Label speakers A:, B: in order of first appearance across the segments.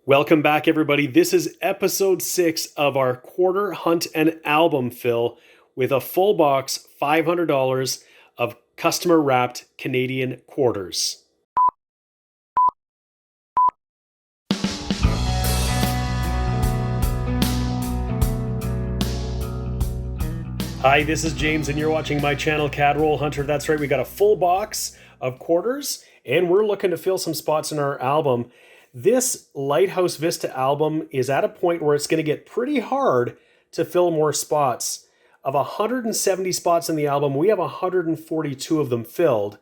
A: Welcome back, everybody. This is episode 6 of our quarter hunt and album fill with a full box, $500 of customer wrapped Canadian quarters. Hi, this is James, and you're watching my channel, Cadroll Hunter. That's right, we got a full box of quarters, and we're looking to fill some spots in our album. This Lighthouse Vista album is at a point where it's going to get pretty hard to fill more spots. Of 170 spots in the album, we have 142 of them filled.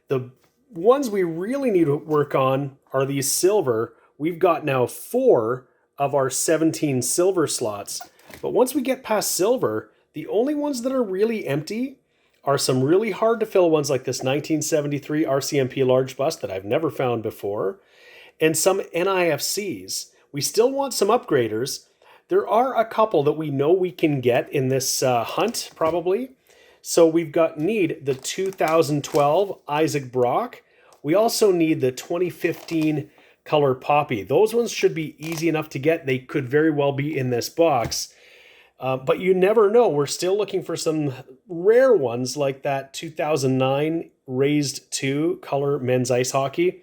A: The ones we really need to work on are these silver. We've got now 4 of our 17 silver slots. But once we get past silver, the only ones that are really empty are some really hard to fill ones like this 1973 RCMP large bust that I've never found before, and some NIFCs. We still want some upgraders. There are a couple that we know we can get in this hunt, probably. So we've got the 2012 Isaac Brock. We also need the 2015 Color Poppy. Those ones should be easy enough to get. They could very well be in this box. But you never know. We're still looking for some rare ones like that 2009 Raised 2 Color Men's Ice Hockey.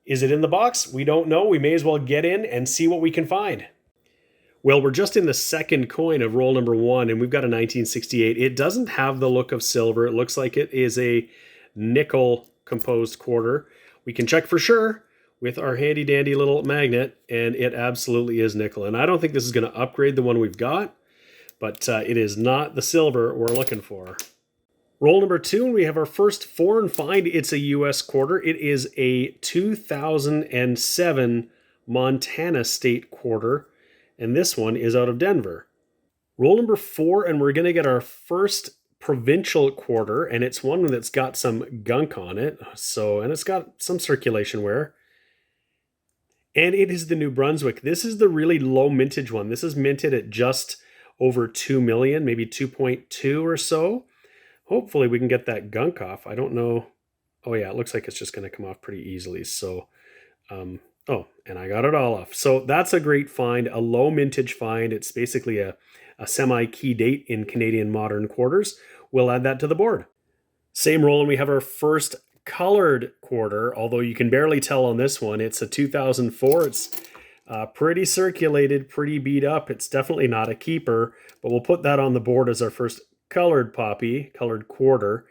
A: Is it in the box? We don't know. We may as well get in and see what we can find. Well, we're just in the second coin of roll number 1, and we've got a 1968. It doesn't have the look of silver. It looks like it is a nickel composed quarter. We can check for sure with our handy dandy little magnet, and it absolutely is nickel. And I don't think this is going to upgrade the one we've got, but it is not the silver we're looking for. Roll number 2, and we have our first foreign find. It's a U.S. quarter. It is a 2007 Montana State quarter, and this one is out of Denver. Roll number 4, and we're going to get our first provincial quarter, and it's one that's got some gunk on it, and it's got some circulation wear. And it is the New Brunswick. This is the really low mintage one. This is minted at just over 2 million, maybe 2.2 or so. Hopefully we can get that gunk off. I don't know. Oh yeah, it looks like it's just going to come off pretty easily. So, and I got it all off. So that's a great find, a low mintage find. It's basically a semi-key date in Canadian modern quarters. We'll add that to the board. Same roll, and we have our first colored quarter, although you can barely tell on this one. It's a 2004. It's pretty circulated, pretty beat up. It's definitely not a keeper, but we'll put that on the board as our first colored quarter.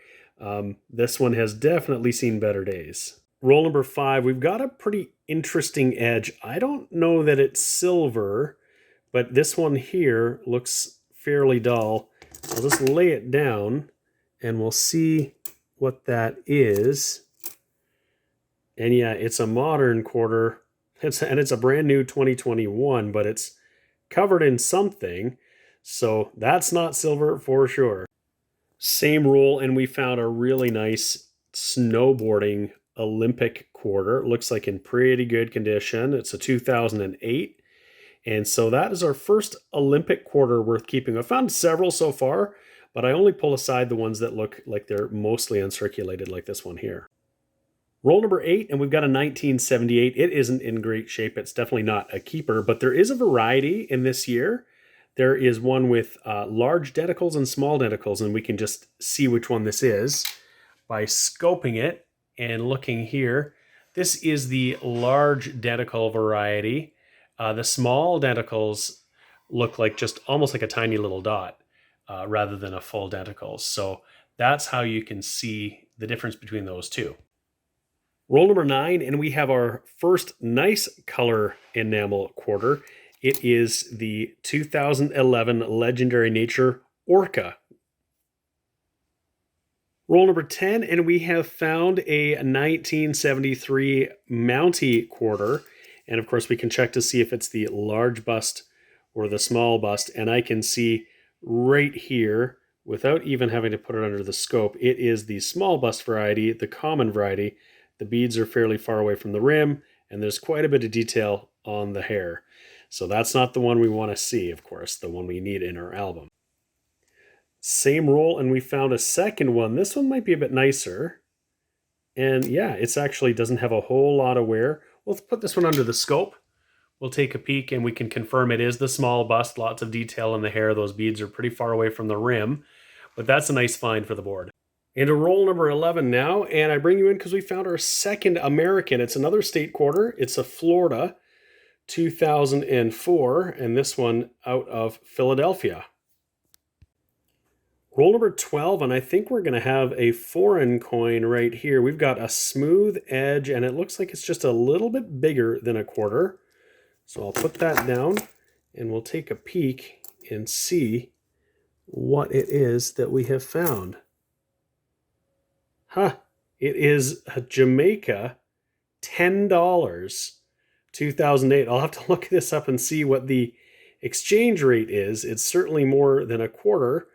A: This one has definitely seen better days. Roll number 5, we've got a pretty interesting edge. I don't know that it's silver, but this one here looks fairly dull. I'll just lay it down and we'll see what that is. And yeah, it's a modern quarter. It's a brand new 2021, but it's covered in something. So that's not silver for sure. Same roll, and we found a really nice snowboarding Olympic quarter. It looks like in pretty good condition. It's a 2008. And so that is our first Olympic quarter worth keeping. I've found several so far, but I only pull aside the ones that look like they're mostly uncirculated, like this one here. Roll number 8, and we've got a 1978. It isn't in great shape. It's definitely not a keeper, but there is a variety in this year. There is one with large denticles and small denticles, and we can just see which one this is by scoping it and looking here. This is the large denticle variety. The small denticles look like just almost like a tiny little dot rather than a full denticle. So that's how you can see the difference between those two. Roll number 9, and we have our first nice color enamel quarter. It is the 2011 Legendary Nature Orca. Roll number 10, and we have found a 1973 Mountie quarter. And of course, we can check to see if it's the large bust or the small bust. And I can see right here, without even having to put it under the scope, it is the small bust variety, the common variety. The beads are fairly far away from the rim, and there's quite a bit of detail on the hair. So that's not the one we want to see, of course, the one we need in our album. Same roll, and we found a second one. This one might be a bit nicer. And yeah, it's actually doesn't have a whole lot of wear. We'll put this one under the scope. We'll take a peek and we can confirm it is the small bust, lots of detail in the hair. Those beads are pretty far away from the rim, but that's a nice find for the board. Into roll number 11 now, and I bring you in because we found our second American. It's another state quarter. It's a Florida 2004, and this one out of Philadelphia. Roll number 12, and I think we're going to have a foreign coin right here. We've got a smooth edge, and it looks like it's just a little bit bigger than a quarter. So I'll put that down, and we'll take a peek and see what it is that we have found. It is a Jamaica $10, 2008. I'll have to look this up and see what the exchange rate is. It's certainly more than a quarter.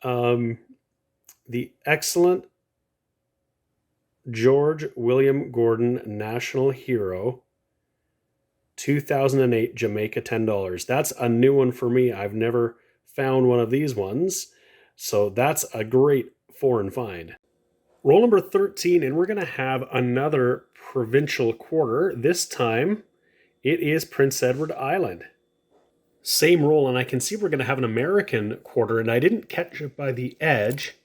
A: The excellent George William Gordon National Hero 2008 Jamaica $10. That's a new one for me. I've never found one of these ones. So that's a great foreign find. Roll number 13, and we're going to have another provincial quarter. This time, it is Prince Edward Island. Same roll, and I can see we're going to have an American quarter, and I didn't catch it by the edge.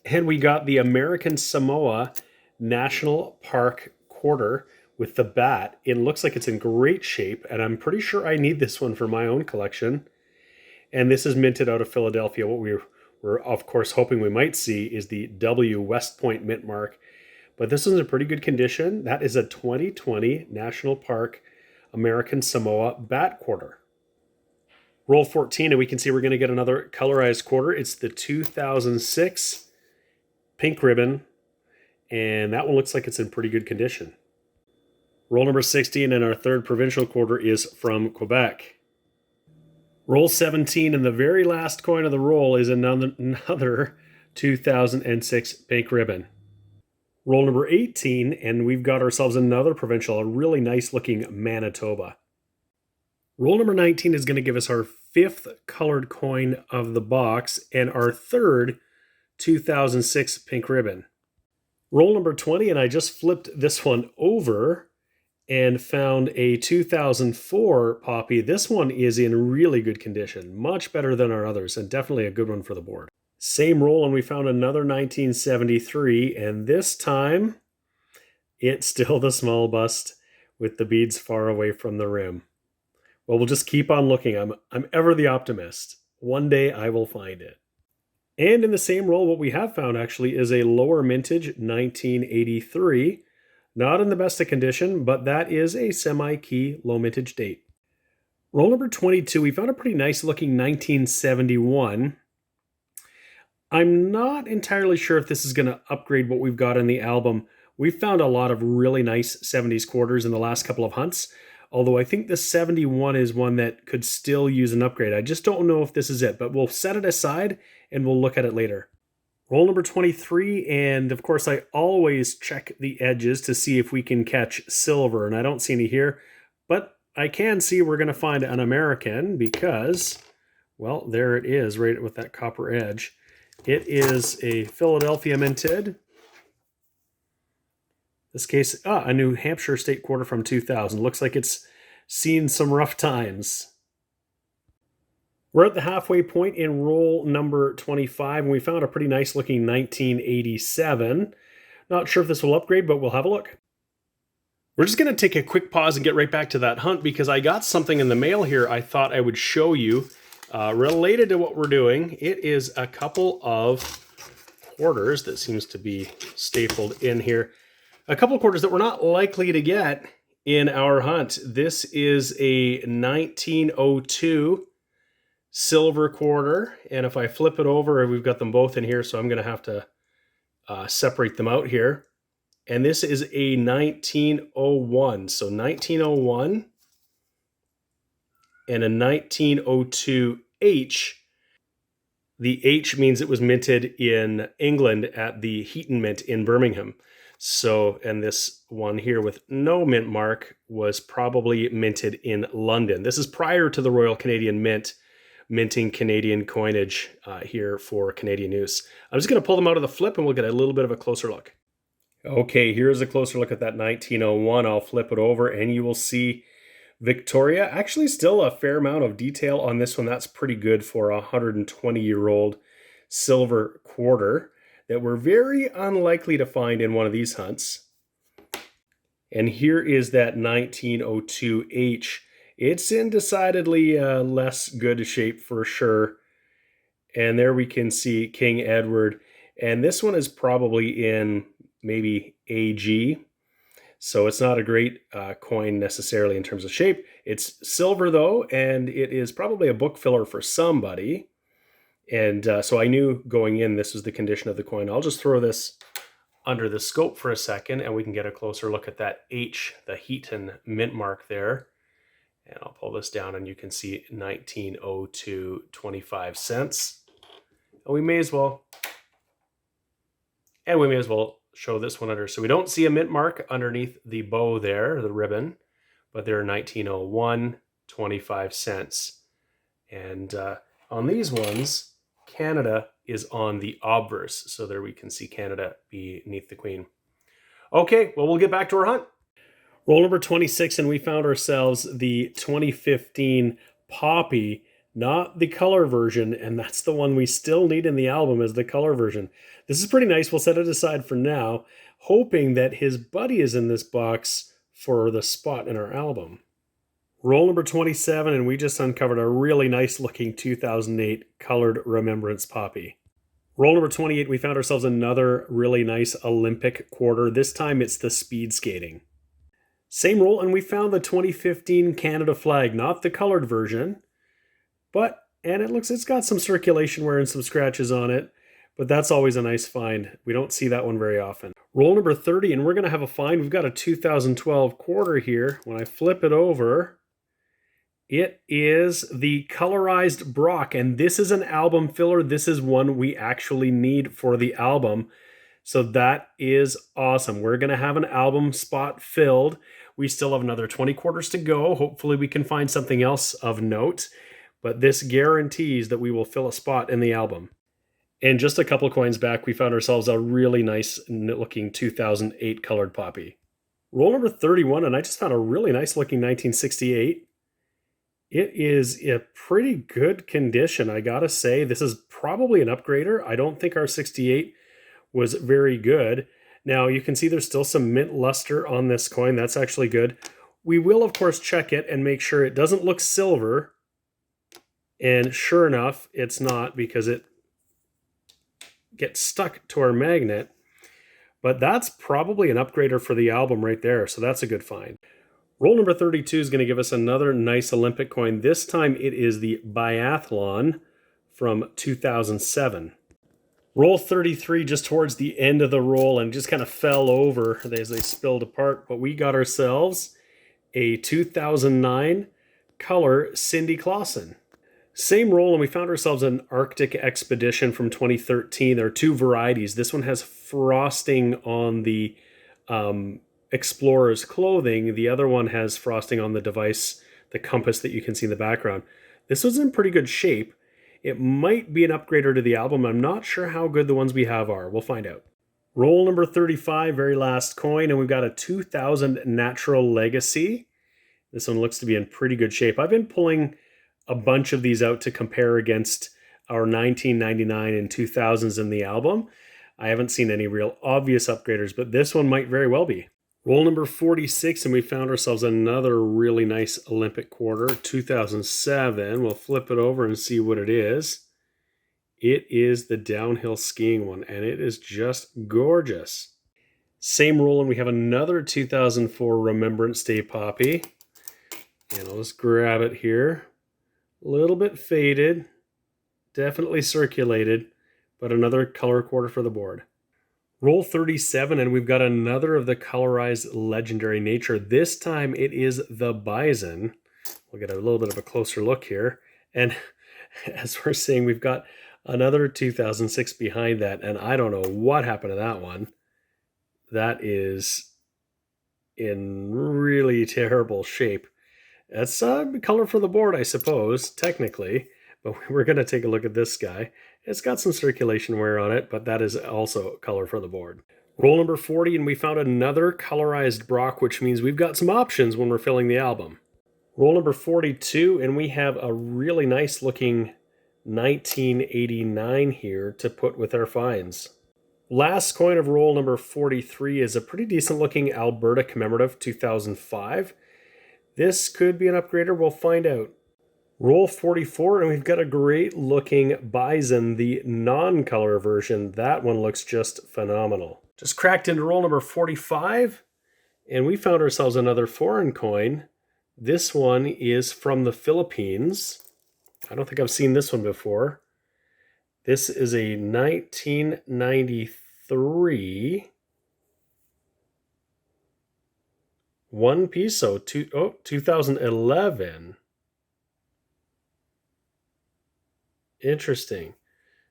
A: And we got the American Samoa National Park quarter with the bat. It looks like it's in great shape, and I'm pretty sure I need this one for my own collection. And this is minted out of Philadelphia. What we're of course hoping we might see is the W West Point mint mark. But this one's in pretty good condition. That is a 2020 National Park American Samoa bat quarter. Roll 14, and we can see we're going to get another colorized quarter. It's the 2006 pink ribbon, and that one looks like it's in pretty good condition. Roll number 16, and our third provincial quarter is from Quebec. Roll 17, and the very last coin of the roll is another 2006 pink ribbon. Roll number 18, and we've got ourselves another provincial, a really nice looking Manitoba. Roll number 19 is going to give us our fifth colored coin of the box and our third 2006 pink ribbon. Roll number 20, and I just flipped this one over and found a 2004 poppy. This one is in really good condition, much better than our others, and definitely a good one for the board. Same roll, and we found another 1973, and this time it's still the small bust with the beads far away from the rim. Well, we'll just keep on looking. I'm ever the optimist. One day I will find it. And in the same roll, what we have found actually is a lower mintage 1983. Not in the best of condition, but that is a semi-key low mintage date. Roll number 22, we found a pretty nice looking 1971. I'm not entirely sure if this is going to upgrade what we've got in the album. We've found a lot of really nice 70s quarters in the last couple of hunts, although I think the 71 is one that could still use an upgrade. I just don't know if this is it, but we'll set it aside and we'll look at it later. Roll number 23, and of course I always check the edges to see if we can catch silver, and I don't see any here, but I can see we're going to find an American because, well, there it is right with that copper edge. It is a Philadelphia minted. In this case, a New Hampshire state quarter from 2000. Looks like it's seen some rough times. We're at the halfway point in roll number 25, and we found a pretty nice looking 1987. Not sure if this will upgrade, but we'll have a look. We're just going to take a quick pause and get right back to that hunt because I got something in the mail here I thought I would show you related to what we're doing. It is a couple of quarters that seems to be stapled in here. A couple of quarters that we're not likely to get in our hunt. This is a 1902 silver quarter, and if I flip it over, we've got them both in here, so I'm going to have to separate them out here. And this is a 1901, so 1901 and a 1902 H. The H means it was minted in England at the Heaton Mint in Birmingham. So, and this one here with no mint mark was probably minted in London. This is prior to the Royal Canadian Mint minting Canadian coinage here for Canadian use. I'm just going to pull them out of the flip and we'll get a little bit of a closer look. Okay, here's a closer look at that 1901. I'll flip it over and you will see Victoria, actually still a fair amount of detail on this one. That's pretty good for a 120-year-old silver quarter that we're very unlikely to find in one of these hunts. And here is that 1902H. It's in decidedly less good shape for sure. And there we can see King Edward. And this one is probably in maybe AG. So it's not a great coin necessarily in terms of shape. It's silver though, and it is probably a book filler for somebody. And so I knew going in this was the condition of the coin. I'll just throw this under the scope for a second and we can get a closer look at that H, the Heaton mint mark there. And I'll pull this down and you can see 1902, 25 cents. And we may as well show this one under. So we don't see a mint mark underneath the bow there, the ribbon, but they're 1901, 25 cents. And on these ones, Canada is on the obverse. So there we can see Canada beneath the Queen. Okay, well, we'll get back to our hunt. Roll number 26, and we found ourselves the 2015 Poppy, not the color version, and that's the one we still need in the album as the color version. This is pretty nice. We'll set it aside for now, hoping that his buddy is in this box for the spot in our album. Roll number 27, and we just uncovered a really nice looking 2008 colored Remembrance Poppy. Roll number 28, we found ourselves another really nice Olympic quarter. This time it's the speed skating. Same roll, and we found the 2015 Canada flag, not the colored version, and it's got some circulation wear and some scratches on it, but that's always a nice find. We don't see that one very often. Roll number 30, and we're going to have a find. We've got a 2012 quarter here. When I flip it over, it is the colorized Brock, and this is an album filler. This is one we actually need for the album. So that is awesome. We're going to have an album spot filled. We still have another 20 quarters to go. Hopefully we can find something else of note, but this guarantees that we will fill a spot in the album. And just a couple coins back, we found ourselves a really nice looking 2008 colored Poppy. Roll number 31, and I just found a really nice looking 1968. It is a pretty good condition, I gotta say. This is probably an upgrader. I don't think our 68 was very good. Now you can see there's still some mint luster on this coin. That's actually good. We will, of course, check it and make sure it doesn't look silver. And sure enough, it's not, because it gets stuck to our magnet. But that's probably an upgrader for the album right there. So that's a good find. Roll number 32 is going to give us another nice Olympic coin. This time it is the Biathlon from 2007. Roll 33 just towards the end of the roll and just kind of fell over as they spilled apart. But we got ourselves a 2009 color Cindy Clausen. Same roll, and we found ourselves an Arctic Expedition from 2013. There are two varieties. This one has frosting on the explorer's clothing. The other one has frosting on the device, the compass that you can see in the background. This one's in pretty good shape. It might be an upgrader to the album. I'm not sure how good the ones we have are. We'll find out. Roll number 35, very last coin, and we've got a 2000 Natural Legacy. This one looks to be in pretty good shape. I've been pulling a bunch of these out to compare against our 1999 and 2000s in the album. I haven't seen any real obvious upgraders, but this one might very well be. Roll number 46, and we found ourselves another really nice Olympic quarter, 2007. We'll flip it over and see what it is. It is the downhill skiing one, and it is just gorgeous. Same roll, and we have another 2004 Remembrance Day Poppy. And I'll just grab it here. A little bit faded, definitely circulated, but another color quarter for the board. Roll 37, and we've got another of the colorized legendary nature. This time it is the Bison. We'll get a little bit of a closer look here. And as we're seeing, we've got another 2006 behind that, and I don't know what happened to that one. That is in really terrible shape. That's color for the board, I suppose, technically. But we're going to take a look at this guy. It's got some circulation wear on it, but that is also color for the board. Roll number 40, and we found another colorized Brock, which means we've got some options when we're filling the album. Roll number 42, and we have a really nice looking 1989 here to put with our finds. Last coin of roll number 43 is a pretty decent looking Alberta commemorative 2005. This could be an upgrader, we'll find out. Roll 44, and we've got a great looking Bison, the non-color version. That one looks just phenomenal. Just cracked into roll number 45, and we found ourselves another foreign coin. This one is from the Philippines. I don't think I've seen this one before. This is a 1993 1 peso, 2011. Interesting.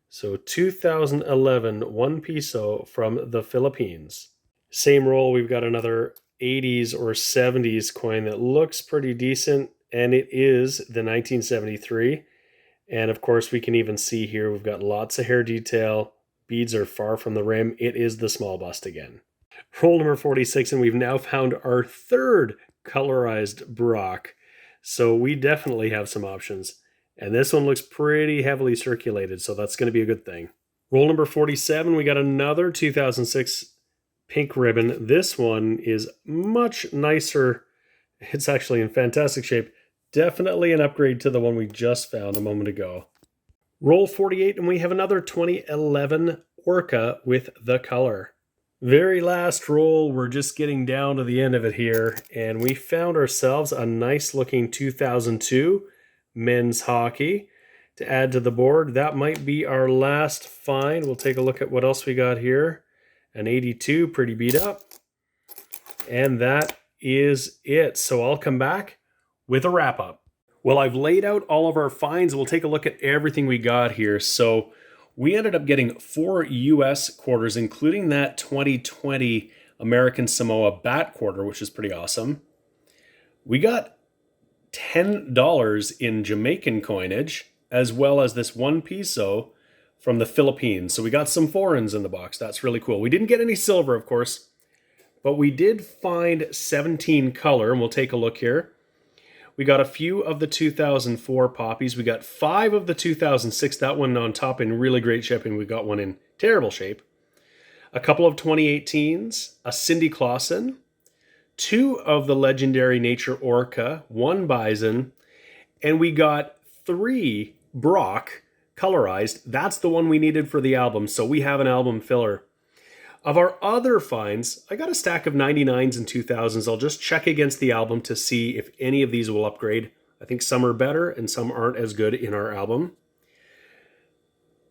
A: So 2011 1 peso from the Philippines. Same roll, we've got another 80s or 70s coin that looks pretty decent, and it is the 1973. And of course, we can even see here we've got lots of hair detail. Beads are far from the rim. It is the small bust again. Roll number 46, and we've now found our third colorized Brock. So we definitely have some options. And this one looks pretty heavily circulated, so that's going to be a good thing. Roll number 47, we got another 2006 pink ribbon. This one is much nicer. It's actually in fantastic shape. Definitely an upgrade to the one we just found a moment ago. Roll 48, and we have another 2011 Orca with the color. Very last roll, we're just getting down to the end of it here, and we found ourselves a nice looking 2002 men's hockey to add to the board. That might be our last find. We'll take a look at what else we got here. An 82, pretty beat up. And that is it. So I'll come back with a wrap up. Well, I've laid out all of our finds. We'll take a look at everything we got here. So we ended up getting 4 US quarters, including that 2020 American Samoa bat quarter, which is pretty awesome. We got $10 in Jamaican coinage, as well as this 1 peso from the Philippines. So we got some foreigns in the box. That's really cool. We didn't get any silver, of course, but we did find 17 color, and we'll take a look here. We got a few of the 2004 poppies. We got 5 of the 2006. That one on top in really great shape, and we got one in terrible shape. A couple of 2018s, a Cindy Clausen, 2 of the legendary Nature Orca, 1 Bison, and we got 3 Brock colorized. That's the one we needed for the album, so we have an album filler. Of our other finds, I got a stack of 99s and 2000s. I'll just check against the album to see if any of these will upgrade. I think some are better and some aren't as good in our album.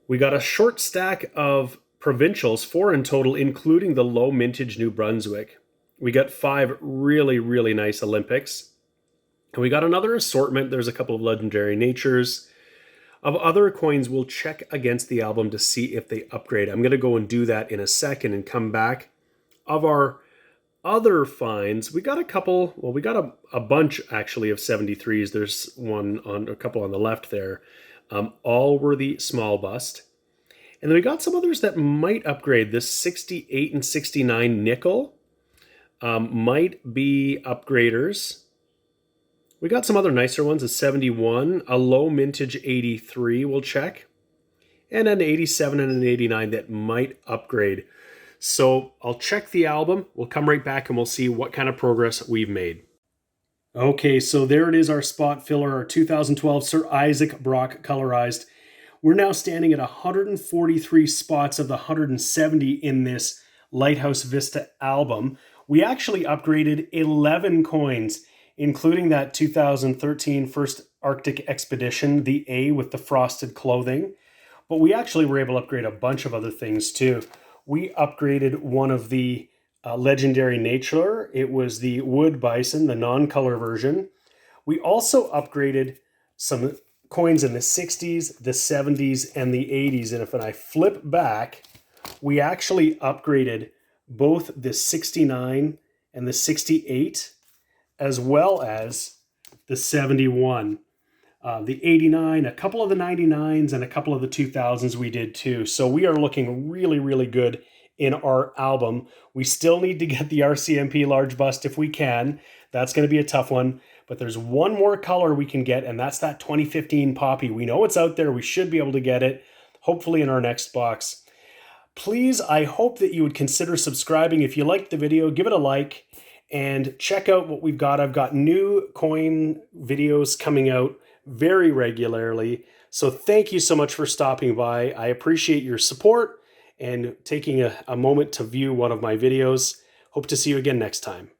A: We got a short stack of provincials, 4 in total, including the low mintage New Brunswick. We got 5 really, really nice Olympics. And we got another assortment. There's a couple of legendary natures. Of other coins, we'll check against the album to see if they upgrade. I'm going to go and do that in a second and come back. Of our other finds, we got a couple, well, we got a bunch actually of 73s. There's a couple on the left there. All were the small bust. And then we got some others that might upgrade. This 68 and 69 nickel might be upgraders. We got some other nicer ones, a 71, a low mintage 83 we'll check, and an 87 and an 89 that might upgrade. So I'll check the album, we'll come right back and we'll see what kind of progress we've made. Okay, so there it is, our spot filler, our 2012 Sir Isaac Brock colorized. We're now standing at 143 spots of the 170 in this Lighthouse Vista album. We actually upgraded 11 coins, including that 2013 First Arctic Expedition, the A with the frosted clothing. But we actually were able to upgrade a bunch of other things too. We upgraded one of the legendary Nature. It was the Wood Bison, the non-color version. We also upgraded some coins in the 60s, the 70s, and the 80s. And if I flip back, we actually upgraded both the 69 and the 68, as well as the 71. The 89, a couple of the 99s, and a couple of the 2000s we did too. So we are looking really, really good in our album. We still need to get the RCMP large bust if we can. That's going to be a tough one. but there's one more color we can get, and that's that 2015 Poppy. We know it's out there. We should be able to get it, hopefully in our next box. Please, I hope that you would consider subscribing. If you liked the video, give it a like and check out what we've got. I've got new coin videos coming out very regularly. So thank you so much for stopping by. I appreciate your support and taking a moment to view one of my videos. Hope to see you again next time.